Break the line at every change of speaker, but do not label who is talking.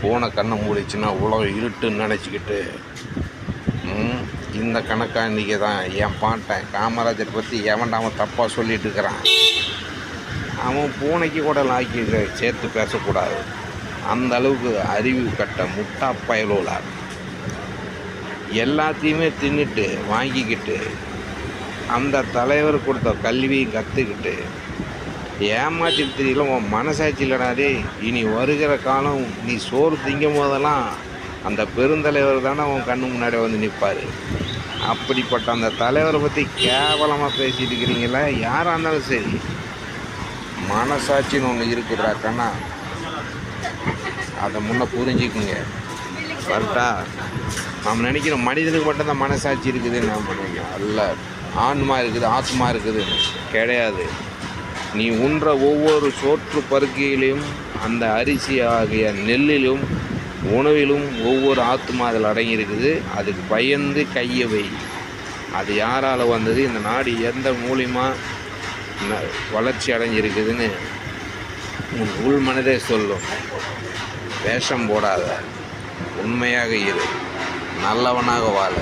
பூனை கண்ணை மூடிச்சுன்னா உலகம் இருட்டுன்னு நினச்சிக்கிட்டு இந்த கணக்காண்டிக்கு தான் என் பாட்டன் காமராஜர் பற்றி எவன்டாமல் தப்பாக சொல்லிட்டு இருக்கிறான். அவன் பூனைக்கு கூட லாக்கி சேர்த்து பேசக்கூடாது. அந்த அளவுக்கு அறிவு கட்ட முட்டா பயலோலா எல்லாத்தையுமே தின்னுட்டு வாங்கிக்கிட்டு அந்த தலைவர் கொடுத்த கல்வியும் கற்றுக்கிட்டு ஏமாற்றிட்டு தெரியல. உன் மனசாட்சி இல்லடாதே. இனி வருகிற காலம் நீ சோறு திங்கும் போதெல்லாம் அந்த பெருந்தலைவர் தானே உன் கண்ணு முன்னாடி வந்து நிற்பார். அப்படிப்பட்ட அந்த தலைவரை பற்றி கேவலமாக பேசிட்டு இருக்கிறீங்களா? யாராக இருந்தாலும் சரி, மனசாட்சின்னு ஒன்று இருக்குதுடா கண்ணா, அதை முன்னே புரிஞ்சுக்குங்க. கரெக்டா? நாம் நினைக்கிற மனிதனுக்கு மட்டும்தான் மனசாட்சி இருக்குதுன்னு நான் நினைக்கிறேன். அல்ல, ஆன்மா இருக்குது, ஆத்மா இருக்குது கிடையாது. நீ உண்ற ஒவ்வொரு சோற்று பருக்கையிலும் அந்த அரிசி ஆகிய நெல்லிலும் உணவிலும் ஒவ்வொரு ஆத்மா அதில் அடங்கியிருக்குது. அதுக்கு பயந்து கையை வை. அது யாரால் வந்தது, இந்த நாடு எந்த மூலியமாக வளர்ச்சி அடைஞ்சிருக்குதுன்னு உன் உள் மனதே சொல்லும். வேஷம் போடாத, உண்மையாக இரு, நல்லவனாக வாழ.